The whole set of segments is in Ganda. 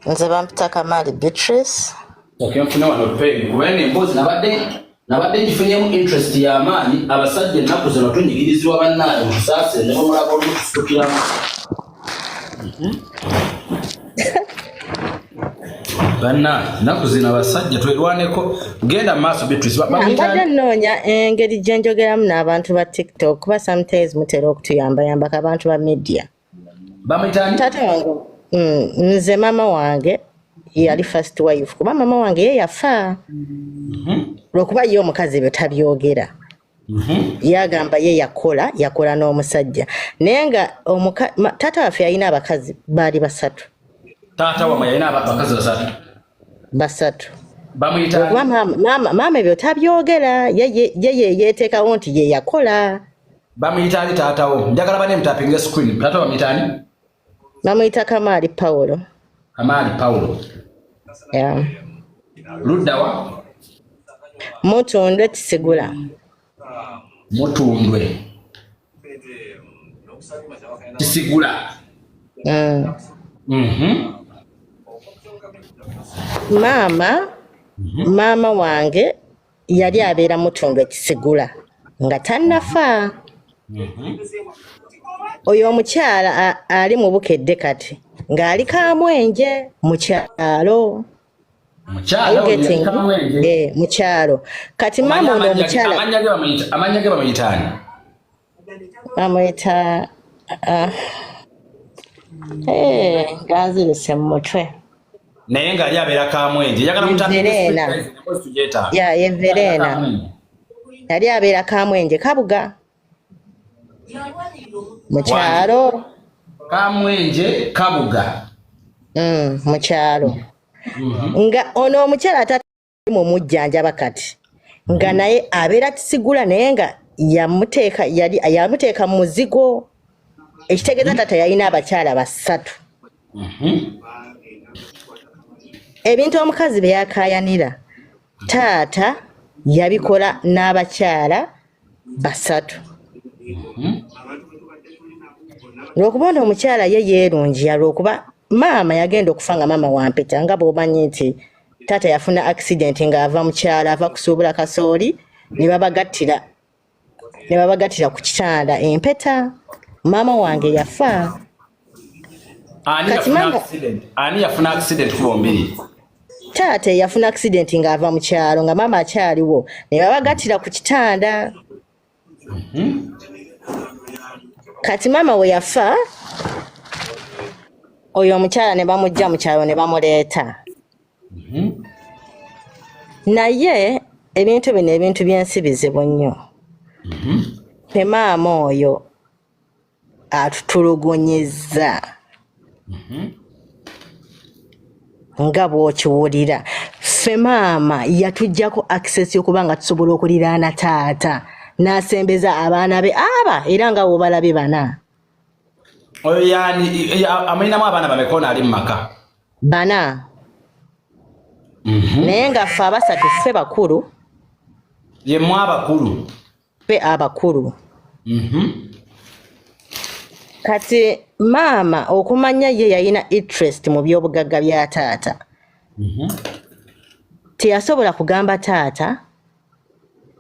Nze bampita Kamali Beatrice. Okay, mfuna wano pay. Kubene embozi nabadde njifunyemu interest ya amaanyi abasajja ennaku zino tunyigirizibwa bannaye musaase ne bamulaba olukusitukiramu. Bannaye ennaku zino abasajja twerwaneko genda maaso Beatrice. Mbadde nnoonya engeri gye njogeramu n'abantu ba TikTok kuba sometimes mutera okutuyambayamba abantu ba media. Bamuyitani? Taata wange nze mama wange yali first wife kuba mama wange ye yafa lwokuba ye omukazi byo tabyogera yagamba ye yakola n'omusajja naye nga taata waffe yalina abakazi baali basatu. Taata wamwe yalina abakazi basatu. Bamuyitani? Mama byo tabyogera ye yeteekawo nti ye yakola. Bamuyitani taata wo? Njagala bane mutapinge screen. Taata bamuyitani? Bamuyita Kamali Paulo. Kamali Paulo. Yeah. Luddawa? Mutundwe Kisigula. Mutundwe Kisigula. Mama wange yali abeera Mutundwe Kisigula nga tannafa. Oyo omukyala ali mu Bukedde kati ng'ali Kamwenje mu kyalo. Mu kyalo. Kati mama ono omukyala amanya ge bamuyitani? Bamuyita ganziruse mu mutwe. Naye ng'ali abeera Kamwenje. Njagala Verena. Ye Verena. Yali abeera Kamwenje Kabuga. Mukyalo. Kamwenje Kabuga. Mukyalo. Nga ono omukyala atali mu mujjanjaba kati nga naye abeera Kisigula naye nga yamuteeka mu muzigo ekitegeeza taata yalina abakyala basatu. Ebintu omukazi bye yakaayanira taata yabikola n'abakyala basatu. Lwokuba ono omukyala ye yeerungiya lwokuba maama yagenda okufa nga maama wampeta nga bw'omanyi nti taata yafuna accident ng'ava mu kyalo ava kusuubula kasooli ne babagattira ku kitanda empeta maama wange yafa. Ani yafuna accident ku bombiri? Taata yafuna accident ng'ava mu kyalo nga maama akyaliwo ne babagattira ku kitanda. Kati maama we yafa oyo omukyala ne bamujja mu kyalo ne bamuleeta. Naye ebintu bino ebintu by'ensi bizibu nnyo. Ffe maama oyo atutulugunyizza nga bw'okiwulira. Ffe maama yatuggyako access y'okuba nga tusobola okuliraana taata n'asembeza abaana be era nga bw'obalabe bana. Oyo yani amulinamu abaana bameka ali mu maka? Bana. Naye nga ffe abasatu ffe bakulu. Ye mwe abakulu? Ffe abakulu. Kati maama okumanya ye yalina interest mu by'obugagga bya taata. Teyasobola kugamba taata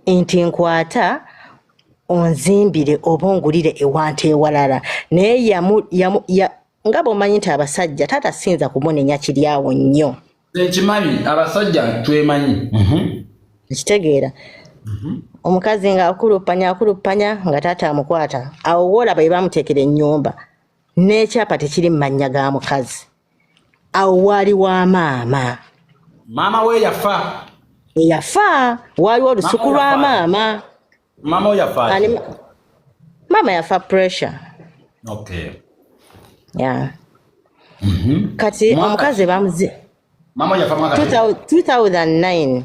nti nkwata onzimbire oba ongulire ewante ewalala. Naye nga bw'omanyi nti abasajja taata sinza kumunenya kiryawo nnyo. Ekimanyi abasajja twemanyi. Ekitegeera. Omukazi nga akuluppanya nga taata amukwata. Awo woolaba bwe bamuteekera ennyumba n'ekyapa tekiri mu mannya ga mukazi. Awo waali wa maama. Maama we yafa? Yafa. Waaliwo olusuku lwa maama. Mama we yafa? Mama yafa pressure. Okay. Yeah. Kati omukazi bamuzi. Mama yafa mwaka 2009.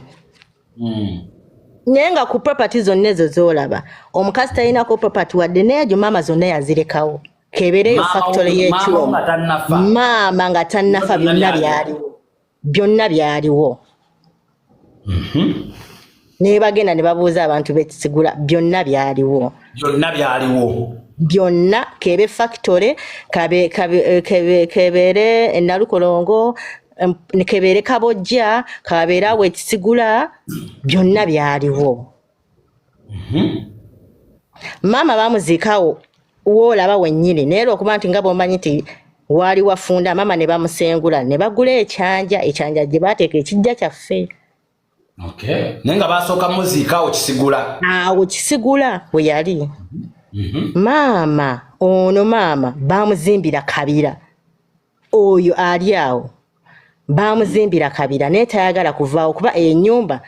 Naye nga ku property zonna ezo z'olaba omukazi talinako property wadde n'ejo maama zonna yazirekawo. Kebereyo factory y'ekyuma. Maama nga tannafa byonna byaliwo. Ne bagenda ne babuuza abantu b'Ekisigula byonna byaliwo. Byonna kebe factory kebere Nalukolongo nekebere kabojja kabeera we kisigula byonna byaliwo. Mama bamuziikawo woolaba wennyini naye okuba nti nga bw'omanyi nti waali wafunda mama ne bamusengula ne bagula ekyanja gye baateeka ekijja kyaffe. Naye nga basooka muziikawo kisigula. Awo kisigula we yali. Maama bamuzimbira kabira. Oyo ali awo bamuzimbira kabira naye tayagala kuvaawo kuba ennyumba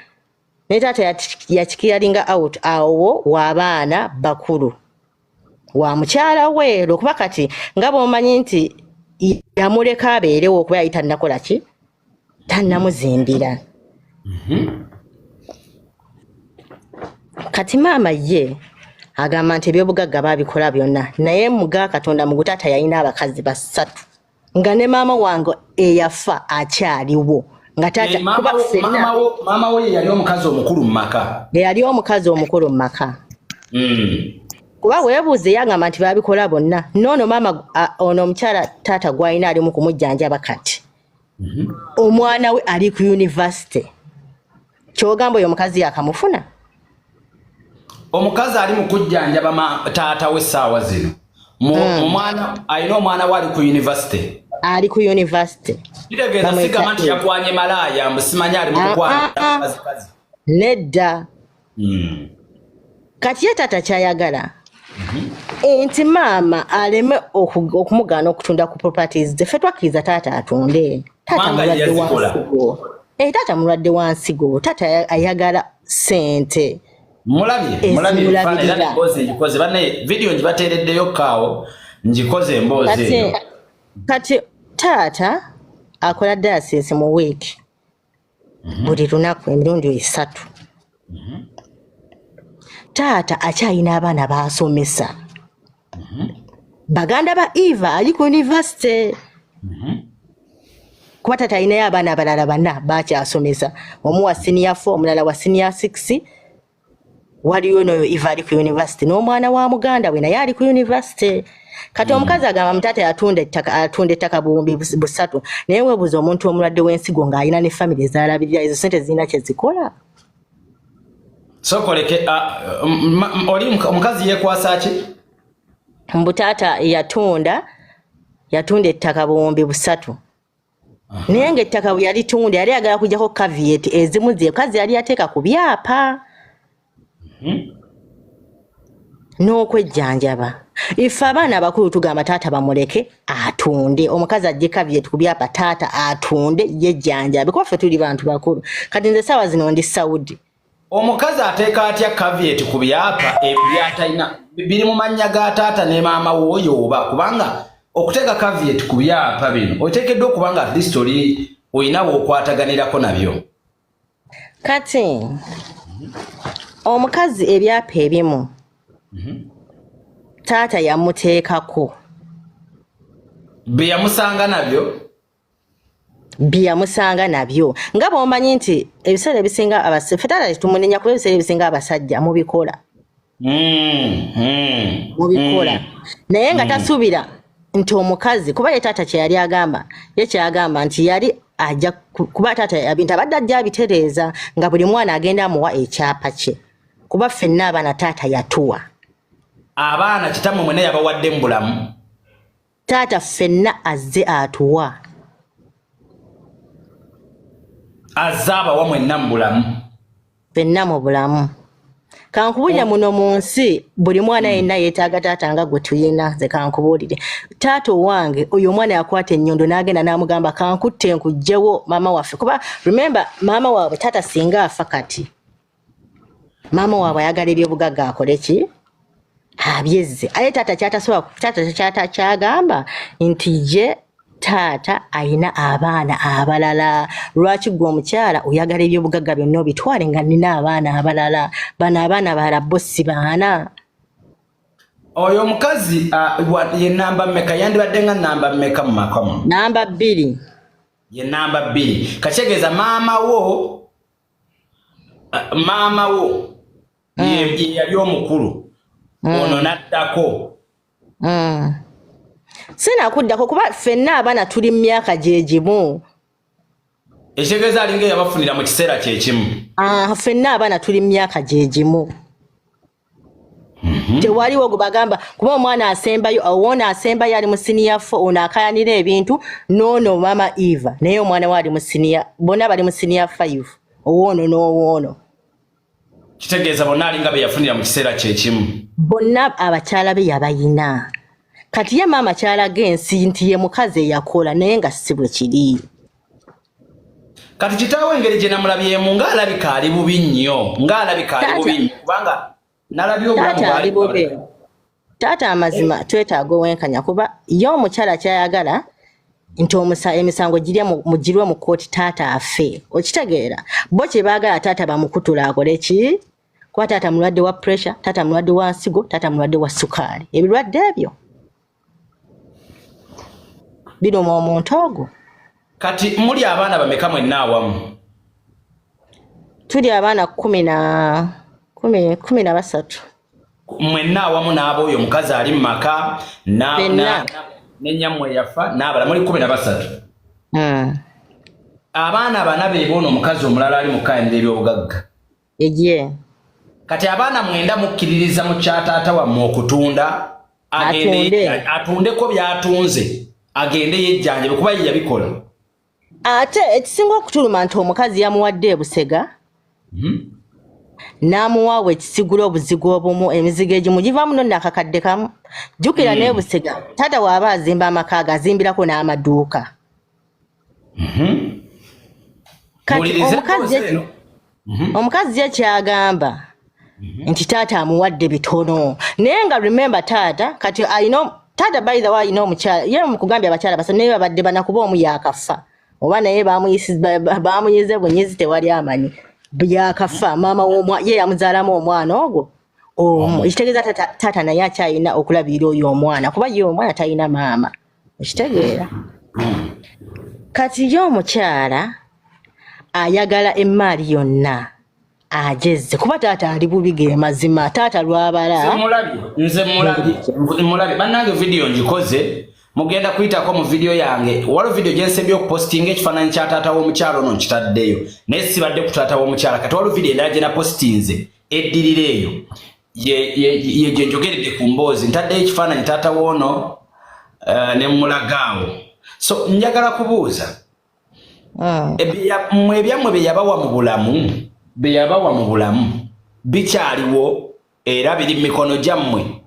ne taata yakikiralinga out awo w'abaana bakulu wa mukyala we lwokuba kati nga bw'omanyi nti yamuleka abeerewo okuba yali tannakola ki tannamuzimbira. Kati maama ye agamba nti ebyobugagga baabikola byonna naye muga Katonda mu gutaata yalina abakazi basatu nga ne maama wange eyafa akyaliwo nga taata kuba ffenna maama we yali omukazi omukulu mu maka. Yali omukazi omukulu mu maka. Kuba weebuuze yagamba nti baabikola bonna noono maama ono omukyala taata gw'alina ali mu kumujjanjaba kati. Omwana we ali ku yunivasite. Kyogamba oyo omukazi yakamufuna? Omukazi ali mu kujjanjaba taata we essaawa zino. Omwana alina omwana we ali ku yunivasite. Ali ku yunivasite. Kitegeeza sigamba nti yakwanye malaaya mbu simanyi ali mu kukwana kazikazi. Nedda. Kati ye taata kyayagala nti maama aleme okumugaana okutunda ku properties ze. Ffe twakkiriza taata atunde. Taata mulwadde wansigo. Taata ayagala ssente. Mulabye ngikoze banne video ngibateereddeyo kaawo ngikoze emboozi. Kati taata akola dialysis mu week buli lunaku emirundi 3. Taata akyalina abaana baasomesa. Baganda ba Eva ali ku university. Kuba taata alinayo abaana abalala 4 bakyasomesa. Omu wa senior 4 omulala wa senior 6. Waliyo no Eva ali ku university n'omwana wa muganda we naye ali ku university. Kati omukazi agamba mutaata yatunda ettaka buwumbi 3 naye weebuuza omuntu omulwadde w'ensigo ng'alina ne family ezaalabirira ezo ssente zirina kye zikola. Sokoleke oli omukazi yeekwasa ki? Mbu taata yatunda ettaka buwumbi 3 naye ng'ettaka bwe yalitunda yali agala kujjako caveat ezimu ze kazi yali yateeka ku byapa. N'okwejjanjaba. Ife abaana abakulu tugamba taata bamuleke atunde. Omukazi ajje caveat ku byapa taata atunde yejjanjabe. Kuba ffe tuli bantu bakulu. Kati nze ssaawa zino ndi Saudi. Omukazi ateeka atya caveat ku byapa ebyatalina biri mu mannya ga taata ne maama w'oyo oba kubanga okuteeka caveat ku byapa bino oteekeddwa okuba nga at least olinawo okwataganirako nabyo. Kati omukazi ebyapa ebimu taata yamuteekako byamusanga nabyo nga bw'omanyi nti ebiseera ebisinga ffe taata tumunenya kuba ebiseera ebisinga abasajja mubikola naye nga tasuubira nti omukazi kuba ye taata kyeyali agamba ye kyagamba nti yali ajja kuba taata ebintu abadde ajja abitereeza nga buli mwana agenda amuwa ekyapa kye kuba ffenna abaana taata yatuwa. Abaana kitammwe mwena yabawadde mu bulamu. Taata ffenna azze atuwa. Azze abawa mwenna mu bulamu. Ffenna mu bulamu. Kankubuulira muno mu nsi buli mwana yenna yeetaaga taata nga gwe tuyina ze kankubuulire. Taata owange oyo omwana yakwata ennyondo n'agenda n'amugamba kankutte nkugjewo maama waffe. Kuba remember maama waabwe taata singa afa kati. Maama waabwe ayagala ebyobugagga akole ki? Abyezze. Aye taata kyagamba nti ye taata ayina abaana abalala. Lwaki gwe omukyala oyagala ebyobugagga byonna obitwale nga nina abaana abalala? Bano abaana balala bossi baana. Oyo omukazi ye namba mmeka? Yandibadde nga namba mmeka mu maka muno? Namba 2. Ye namba 2. Kategeeza maama wo yali omukulu. Ono naddako. Sinakuddako kuba ffenna abaana tuli mu myaka gye gimu. Ekitegeeza alinga yabafunira mu kiseera kye kimu. Ffenna abaana tuli mu myaka gye gimu. Tewaliwo gubagamba kuba omwana asembayo owona asembayo ali mu senior 4 ono akayanira ebintu noono mama Eva naye omwana we ali mu senior bonna bali mu senior 5 owoono n'owoono. Kitegeeza bonna alinga be yafunira mu kiseera kye kimu. Bonna abakyala be yabayina. Kati ye maama kyalaga ensi nti ye mukazi eyakola naye nga si bwe kiri. Kati kitaawe engeri gye namulabyemu ng'alabika ali bubi nnyo kubanga nalabye obulamu taata amazima twetaaga owenkanya kuba ye omukyala kyayagala nti emisango mugirwe mu kooti taata afe. Okitegeera bo kye baagala taata bamukutula akole ki kuba taata mulwadde wa pressure, taata mulwadde wa nsigo, taata mulwadde wa sukaali. Ebirwadde ebyo biruma omuntu ogwo. Kati muli abaana bameka mwenna awamu? Tuli abaana 13. Mwenna awamu n'ab'oyo omukazi ali mu maka n'ennyammwe yafa n'abala muli 13. Abaana bana be bono omukazi omulala ali mu kkayanira eby'obugagga. Kati abaana 9 mukkiririza mu kyataata wammwe okutunda atundeko by'atunze agende yejjanjabe kuba ye yabikola. Ate ekisinga okutuluma nti omukazi yamuwadde ebusega n'amuwaawo ekisigula obuzigo obumu emizigo egimu givaamu nno nakakadde kamu. Jjukira n'ebusega taata waaba azimba amaka agazimbirako n'amaduuka. Kati omukazi ye kyagamba nti taata amuwadde bitono naye nga remember taata kati taata by the way ayina omukyala ye mukugambya abakyala basa naye babadde banakuba omu yaakafa oba naye baamuyize bunyizi tewali amanyi byakafa maama ye yamuzaalamu omwana ogwo ekitegeeza taata naye akyalina okulabirira oyo omwana kuba ye omwana talina maama. Ekitegeera kati ye omukyala ayagala emmaali yonna agezze kuba taata ali bubi ge mazima taata lwabala. Nze mulabye bannange video ngikoze mugenda kuyitako mu video yange waliwo video gyensembye okupostinga ekifaananyi kya taata w'omukyala ono nkitaddeyo naye sibadde ku taata w'omukyala kati waliwo video endala gye napostinze eddirira eyo ye gye njogeredde ku mboozi ntaddeyo ekifaananyi taata w'ono ne mulagaawo. So njagala kubuuza ebyammwe bye yabawa mu bulamu bikyaliwo era biri mu mikono gyammwe?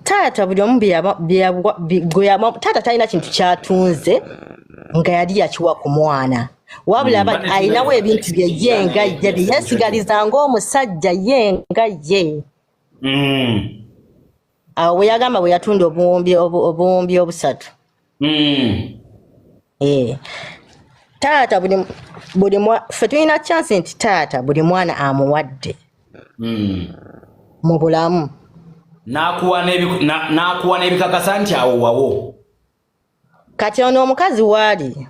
Taata buli omu taata talina kintu kyatunze nga yali yakiwa ku mwana wabula alinawo ebintu bye ye nga ye bye yeesigaliza ng'omusajja ye nga ye. Awo we yagamba bwe yatunda obuwumbi 3. Taata ffe tulina chance nti taata buli mwana amuwadde mu bulamu. N'akuwa n'ebikakasa nti awo wawo. Kati ono omukazi waali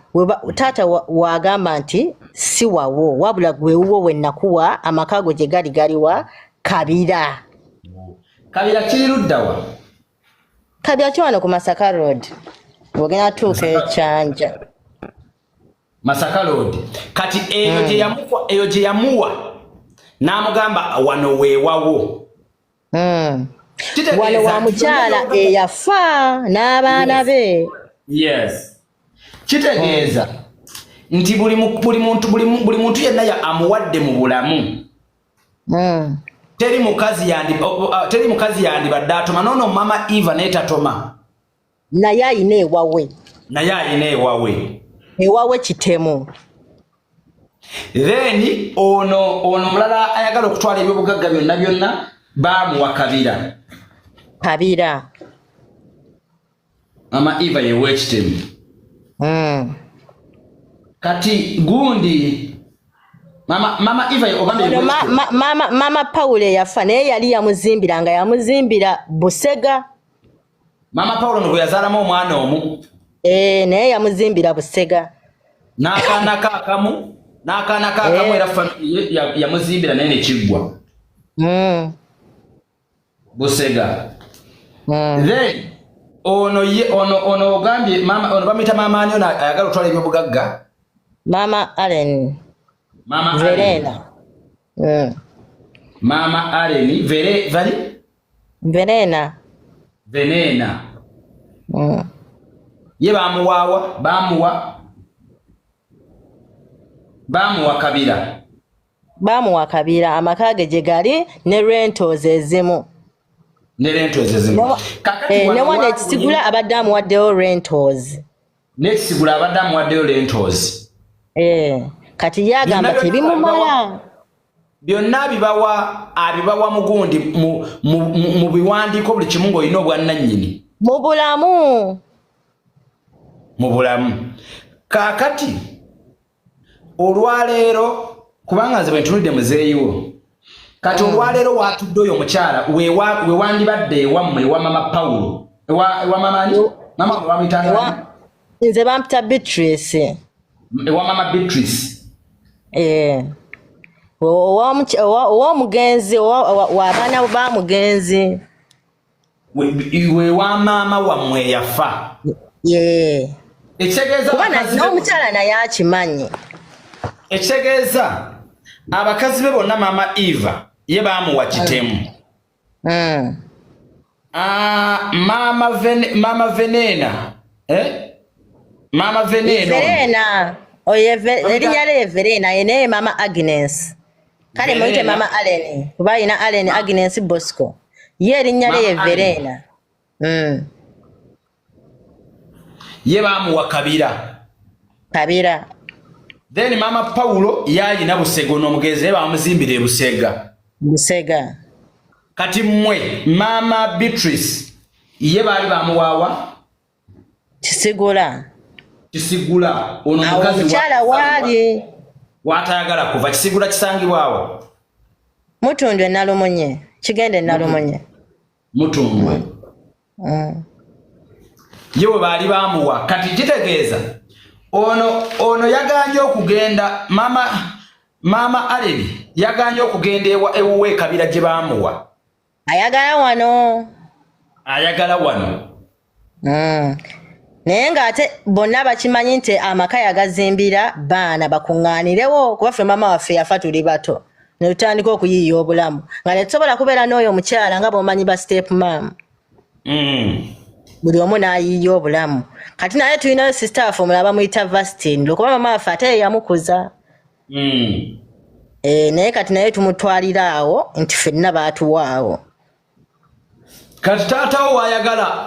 taata wagamba nti si wawo wabula gwewuwo we nakuwa amaka go gye galiwa Kabira. Kabira kiri ludda wa? Kabira kiwano ku Masaka Road ogenda tuuka ekyanja Masaka Road. Kati eyo gye yamuwa n'amugamba wano weewawo. Wano wa mukyala eyafa n'abaana be. Yes. Kitegeeza nti buli muntu yenna amuwadde mu bulamu. Teri mukazi yandibadde atoma noono mama Eva naye tatoma. Naye ayina ewawe. Ewawe kitemu. Then ono mulala ayagala okutwala ebyobugagga byonna baamuwa Kabira. Mama Eva yewe kitemu. Kati gundi mama Eva ogambe mama Paule yafa naye yali yamuzimbira Busega. Mama Paulo ngo yazaalamu omwana omu. Naye yamuzimbira Busega. N'akaana kaakamu era family yamuzimbira naye ne kiggwa. Busega. Then ono ogambye mama ono bamita mama ani ono ayagala otwala ebyobugagga Mama Allen Verena Mama Allen Venena ye bamuwa kabira amakage gye gali ne rentals ezimu ne wana ekisigula abadde amuwaddeyo rentals kati yagamba tebimumala byonna abibawa mugundi mu biwandiiko buli kimu ng'olina obwannannyini mu bulamu kaakati olwaleero kubanga nze bwe ntunudde muzeeyiwo kati olwaleero watudde oyo omukyala wewandibadde ewammwe ewa mama Paulo ewa mama ani mama wamuyitanga nze bampita Beatrice ewa mama Beatrice ow'omugenzi w'abaana ba mugenzi wa maama wammwe yafa ekitegeeza n'omukyala naye akimanyi ekitegeeza abakazi be bonna maama Eva ye baamuwa kitemu mama Venena mama Venena erinnya lye Verena ye mama Agnes kale muyite mama Allen kuba alina Allen Agnes Bosco ye erinnya lye Verena ye baamuwa kabira then mama Paulo yalina Busego n'omugenzi bamuzimbira Busega kati mmwe mama Beatrice ye baali bamuwaawa Kisigula ono mukazi omukyala waali watayagala kuva Kisigula kisangibwawo Mutundwe Nalumunye kigende Nalumunye Mutundwe yewe baali bamuwa kati kitegeeza ono yaganje okugenda mama Allen yaganje okugenda ewuwe kabira gye bamuwa ayagala wano naye ng'ate bonna bakimanyi nti amaka yagazimbira baana bakuŋŋaanirewo kuba ffe mama waffe yafa tuli bato ne tutandika okuyiiya obulamu nga ne tusobola kubeera n'oyo omukyala nga bw'omanyi ba step mam buli omu n'ayiiya obulamu kati naye tulinayo sister waffe omulala bamuyita Vastin lwokuba mama waffe ate ye yamukuza naye kati naye tumutwalira awo nti ffenna baatuwaawo kati taatawo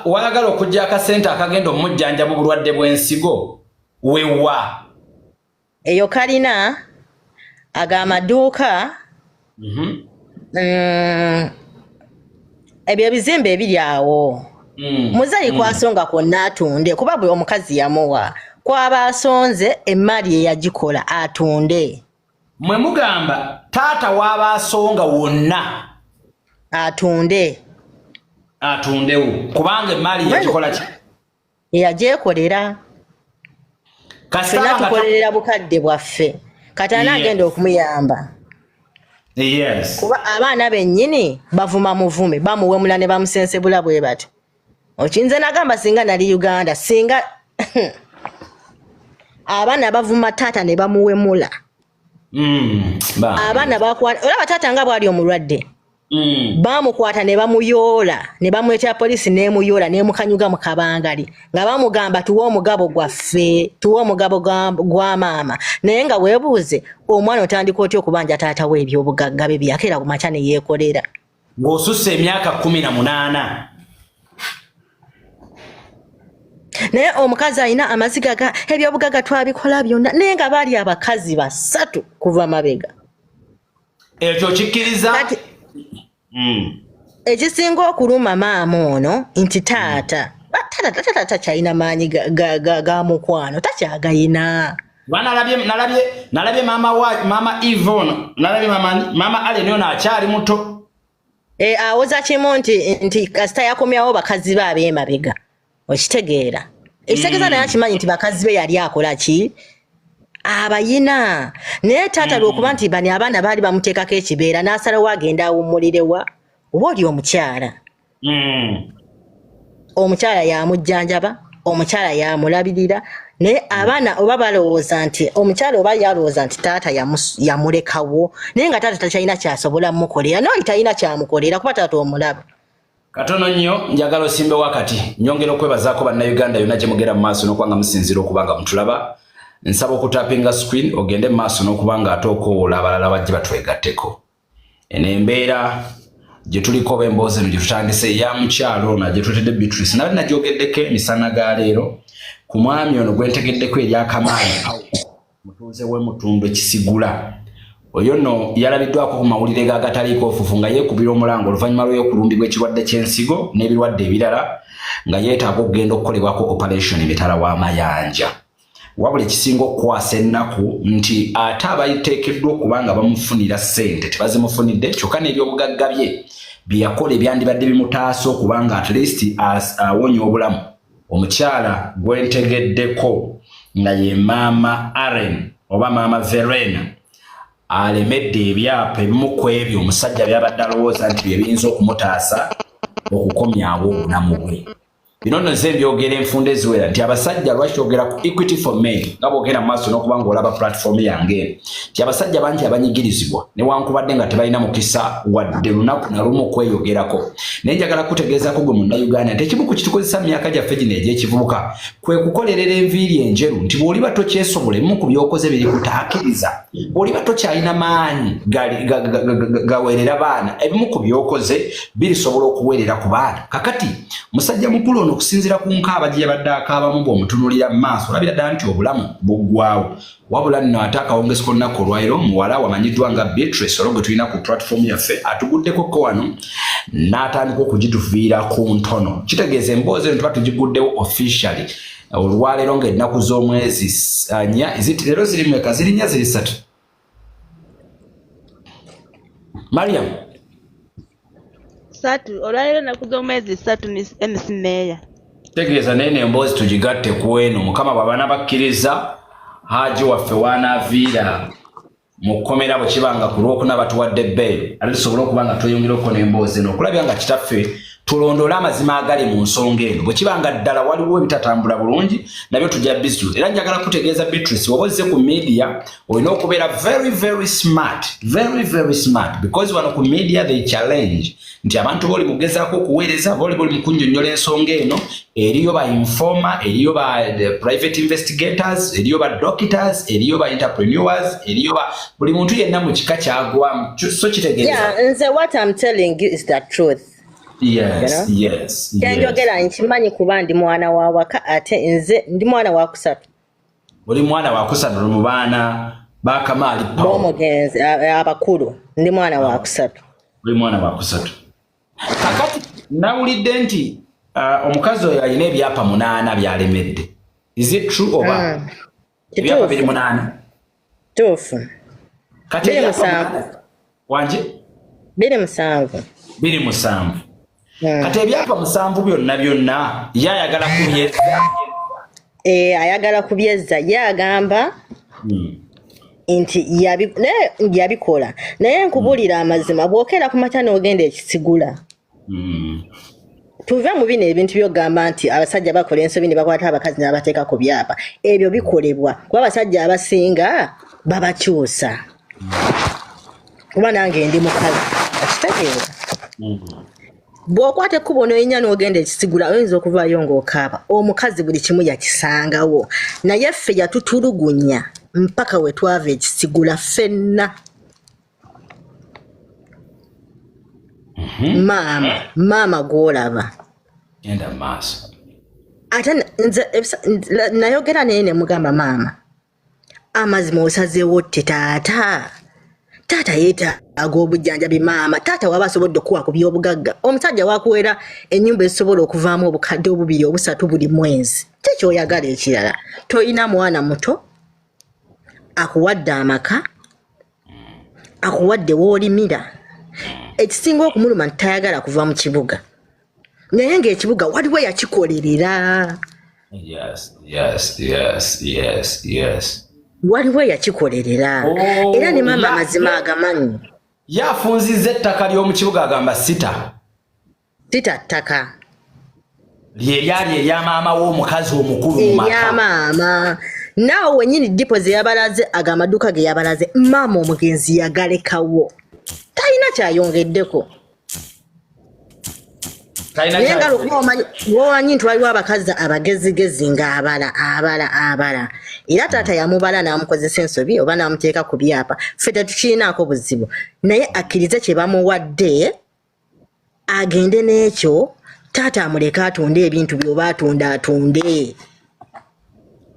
wayagala okujja akasente akagenda omujjanja mu bulwadde bw'ensigo wewa eyo kalina ag'amaduuka ebyo ebizimbe ebiri awo muzayi kwasonga kwonna atunde kuba bwe omukazi yamuwa kwaba asonze emmali eyagikola atunde mwe mugamba taata waba asonga wonna atundewo kubanga emmali yagikola ki yagyekolera kasita tukolerera bukadde bwaffe kati anaagenda okumuyamba kuba abaana bennyini bavuma muvume bamuwemula ne bamusensebula bwe batyo okinze nagamba singa nali Uganda singa abaana bavuma taata ne bamuwemula abaana bakwata olaba taata nga bwali omulwadde bamukwata ne bamuyoola ne bamwetera polisi n'emuyoola n'emukanyuga mu kabangali nga bamugamba tuwe omugabo gwaffe tuwe omugabo gwa maama naye nga weebuuze omwana otandika otya okubanja taata we ebyobugagga bye byakera ku makya ne yeekolera ng'osusse emyaka 18 naye omukazi alina amaziga ga ebyobugagga twabikola byonna naye nga baali abakazi 3 kuva mabega ekyo kikkiriza ekisinga okuluma maama ono nti taata takyalina maanyi ga mukwano takyagayina nalabye mama Yvonne nalabye mama Allen ono akyali muto awoza kimu nti kasita yakomyawo bakazi be ab'emabega okitegeera ekitegeeza naye akimanyi nti bakazi be yali akola ki abayina naye taata lwokuba nti bani abaana baali bamuteekako ekibeera n'asalawo agenda awummulirewa oba oli omukyala omukyala yamujjanjaba omukyala yamulabirira naye abaana oba balowooza nti omukyala oba yalowooza nti taata yamulekawo naye nga taata takyalina kyasobola mukolera naye talina kyamukolera kuba taata omulaba katono nnyo njagala osimbe wakati nyongera okwebazaako bannayuganda yonna gye mugera mu maaso n'okuba nga musinzira okuba nga mutulaba nsaba okutapinga screen ogende mu maaso n'okuba nga ate okoola abalala bajje batwegatteko eno embeera gye tuliko oba emboozi eno gye tutandise eya mukyalo ono gye tutedde Beatrice nabadde nagyogeddeko emisana ga leero ku mwami ono gwe ntegeddeko eryakamaanyi mutuuze w'emutundu ekisigula oyo nno yalabiddwako ku mawulire g'agataliiko ofufu nga yeekubira omulango oluvannyuma lw'okulumbibwa ekirwadde ky'ensigo n'ebirwadde ebirala nga yeetaaga okugenda okukolebwako operation emitala w'amayanja wabula ekisinga okukwasa ennaku nti ate abayiteekeddwa okuba nga bamufunira ssente tebazimufunidde kyokka n'ebyobugagga bye bye yakola ebyandibadde bimutaasa okuba nga at least awonya obulamu omukyala gwe ntegeddeko nga ye maama Aren oba maama Verena alemedde ebyapa ebimu ku ebyo omusajja byabadde alowooza nti bye biyinza okumutaasa okukomyawo obulamu bwe bino nno nze mbyogera enfunda eziwera nti abasajja lwaki kyogera ku Equity for Men nga bwogera mu maaso n'okuba ng'olaba platform yange nti abasajja bangi abanyigirizibwa newankubadde nga tebalina mukisa wadde lunaku na lumu okweyogerako naye njagala kutegeezako gwe munnayuganda nti ekimu ku kitukozesa mu myaka gyaffe gino egy'ekivubuka kwe kukolerera enviiri enjeru nti bw'oliba tokyesobola ebimu ku byokoze biri kutaakiriza bw'oliba tokyalina maanyi gaweerera baana ebimu ku byokoze birisobola okuweerera ku baana kakati musajja mukulu ono okusinziira ku nkaaba gye yabadde akaabamu bw'omutunuulira mu maaso olabira ddala nti obulamu buggwawo wabula nno ate akawungeezi k'olunaku olwaliro muwala wamanyiddwa nga Beatrice olwo gwe tulina ku platform yaffe atuguddekoko wano n'atandika okugituviira ku ntono kitegeeza emboozi eno tuba tugiguddewo officially olwaleero ng'ennaku z'omwezi nnya leero ziri mweka ziri nnya ziri ssatu Mariam Satu olwaliro nakuza omwezi 3 nisineeya tegeeza nene emboozi tugigatte ku eno mukama bw'abaana bakkiriza haji waffe waanaaviira mu kkomera bwe kibanga ku lwokuna batuwadde bbeeyi ate tusobole okuba nga tweyongereko n'emboozi eno okulabya nga kitaffe tulondole amazima agali mu nsonga eno bwe kibanga ddala waliwo ebitatambula bulungi nabyo tujja bizitu era njagala kutegeeza Beatrice woba ozze ku media olina okubeera very smart because wano ku media they challenge nti abantu boli mugezaako okuweereza boli mu kunnyonnyola ensonga eno eriyo ba informer eriyo ba private investigators eriyo ba doctors eriyo ba entrepreneurs eriyo ba buli muntu yenna mu kika kyagwamu so kitegeeza nze what I'm telling you is the truth. Yes. Njogera nkimanyi kuba ndi mwana wa waka ate nze ndi mwana wa kusatu. Oli mwana wa kusatu mu baana ba Kamali Paul. Bomugenzi abakulu ndi mwana wa kusatu. Oli mwana wa kusatu. Kakati nawulidde nti omukazi oyo alina ebyapa 8 byalemedde. Is it true oba? Ebyapa 8. Tufu. Kati ebyapa wanje? 7. Kati ebyapa 7 byonna yayagala kubyeza. Ayagala kubyeza yagamba nti yabikola naye nkubulira amazima bwokera ku mata n'ogenda ekisigula. Tuve mu bino ebintu byogamba nti abasajja bakola ensobi ne bakwata abakazi n'abateeka ku byapa ebyo bikolebwa kuba abasajja abasinga babakyusa kuba nange ndi mukazi akitegeeza bw'okwata ekkubo n'oyinya n'ogenda ekisigula oyinza okuvaayo ng'okaaba omukazi buli kimu yakisangawo naye ffe yatutulugunya mpaka we twava ekisigula ffenna. Maama gw'olaba enda maaso ate nze nayogera naye ne mugamba maama amazima osazeewo tte taata yeetaaga obujjanjabi maama taata waba asobodde okuwa ku by'obugagga omusajja wakuweera ennyumba ezisobola okuvaamu obukadde 2 3 buli mwezi tekyoyagala ekirala toyina mwana muto akuwadde amaka akuwadde w'olimira ekisinga okumuluma nti tayagala kuva mu kibuga naye ng'ekibuga waliwo yakikolerera. Yes. Waliwo yakikolerera era ne mama amazima agamanyi yafunzizza ettaka ly'omu kibuga agamba sita ttaka lyali erya maama w'omukazi omukulu mu maka. Erya maama. Naawe wennyini dipo ze yabalaze aga amaduuka ge yabalaze maama omugenzi yagalekawo. Talina kyayongeddeko. Naye nga lwomanyi nti waliwo abakazi abagezigezi ng'abala. Era taata yamubala n'amukozesa ensobi oba n'amuteeka ku byapa. Ffe tetukirinaako buzibu. Naye akkirize kye bamuwadde agende n'ekyo taata amuleke atunde ebintu by'oba atunde.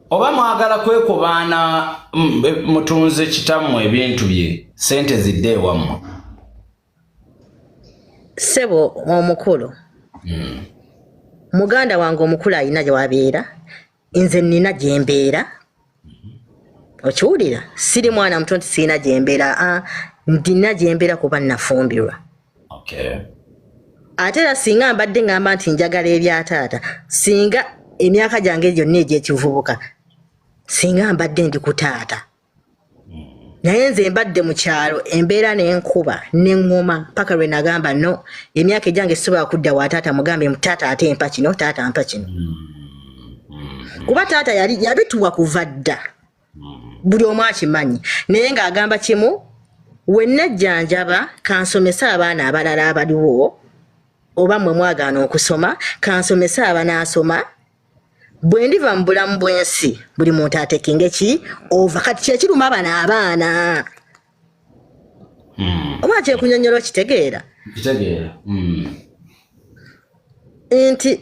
Oba mwagala kwekobaana mutunze kitammwe ebintu bye sente zidde ewammwe. Ssebo omukulu. Muganda wange omukulu alina gye wabeera, nze nnina gye mbeera. Okiwulira? Siri mwana muto nti sirina gye mbeera, ndina gye mbeera kuba nafumbirwa. Okay. Ate era singa mbadde ngamba nti njagala ebya taata, singa emyaka gyange gyonna egy'ekivubuka, singa mbadde ndi ku taata. Naye nze mbadde mu kyalo embeera n'enkuba n'eŋŋoma paka lwe nagamba no emyaka egyange sisobola kudda wa taata mugambe taata ate empa kino taata mpa kino. Kuba taata yabituwa kuva dda buli omu akimanyi naye ng'agamba kimu wennajjanjaba kansomese abaana abalala abaliwo oba mmwe mwagaana okusoma kansomese abanaasoma bwe ndiva mu bulamu bw'ensi buli muntu atekinga eki ova kati kyekiruma abaana. Oba kyekunyonyola kitegeera nti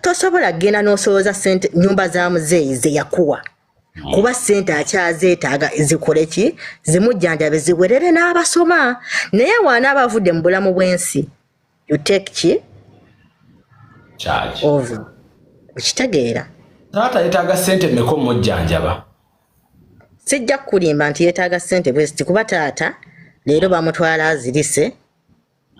tosobola kgenda n'osolooza sente nnyumba za muzeeyi ze yakuwa kuba sente akyazeetaaga zikole ki zimujjanjabe ziwerere n'abasoma naye waana abavudde mu bulamu bw'ensi you take ki charge over okitegeera. Taata yeetaaga sente mmeka omujjanjaba? Sijja kulimba nti yeetaaga sente bwesiti kuba taata leero bamutwala azirise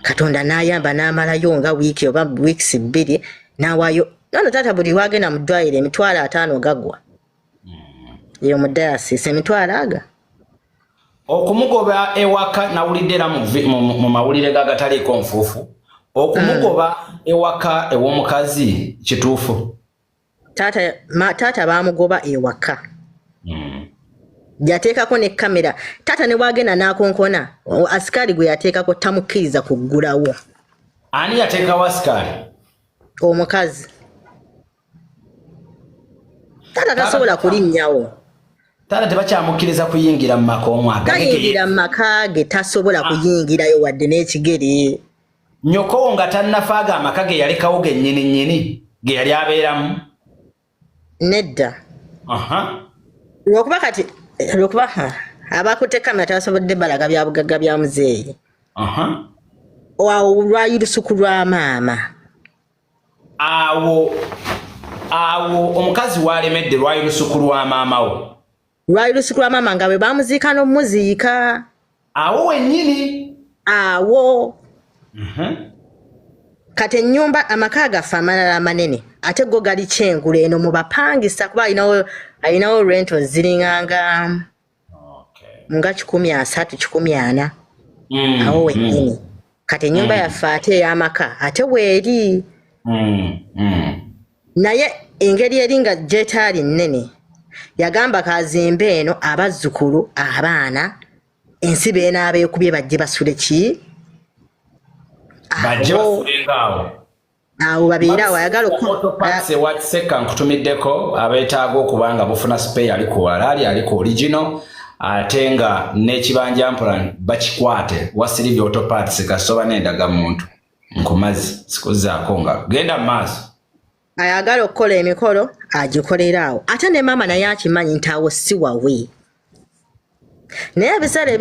Katonda n'ayamba n'amalayo nga wiiki oba weeks 2 n'awaayo nono taata buli wagenda mu ddwaliro emitwalo 5 gaggwa eyo mu dayasisi emitwalo aga. Okumugoba ewaka nawulidde era mu mawulire gagataliiko nfuufu okumugoba ewaka ew'omukazi kituufu? Taata bamugoba ewaka. Yateekako ne kamera. Taata ne wagenda n'akonkona asikali gwe yateekako tamukkiriza kuggulawo. Ani yateekawo asikali? Omukazi. Taata tasobola kulinnyawo. Taata tebakyamukkiriza kuyingira mu maka omwaka. Tayingira mu maka ge tasobola kuyingirayo wadde n'ekigere. Nnyoko nga tannafaaga amaka ge yalekawo gennyini ge yali abeeramu? Nedda. Lwokuba abakutte kamera tabasobodde balaga bya bugagga bya muzeeyi. Awo lwayi lusuku lwa maama. Awo omukazi walemedde lwayi lusuku lwa maama wo. Lwayi lusuku lwa maama nga bwe bamuziika n'omuziika. Awo wennyini? Awo. Kati ennyumba amaka gaffe amalala amanene ate go gali kyengulu eno mu bapangisa kuba alinawo rento ziringanga nga 130-140 awo wennyini. Kati ennyumba yaffe ate ey'amaka ate weeri. Naye engeri eri nga gyetaali nnene yagamba kazimbe eno abazzukulu abaana ensi beenaaba ekubye bajje basule ki? Awo babeera awo ayagala Watseka nkutumiddeko abeetaaga okuba nga bufuna spare ali ku walaali ali ku original ate nga n'ekibanja mpula bakikwate wasirivya autoparts kasoba n'endaga muntu nkumazi sikuzaako nga genda mu maaso. Ayagala okukola emikolo agikolera awo ate ne maama naye akimanyi nti awo si wawe naye ebiseera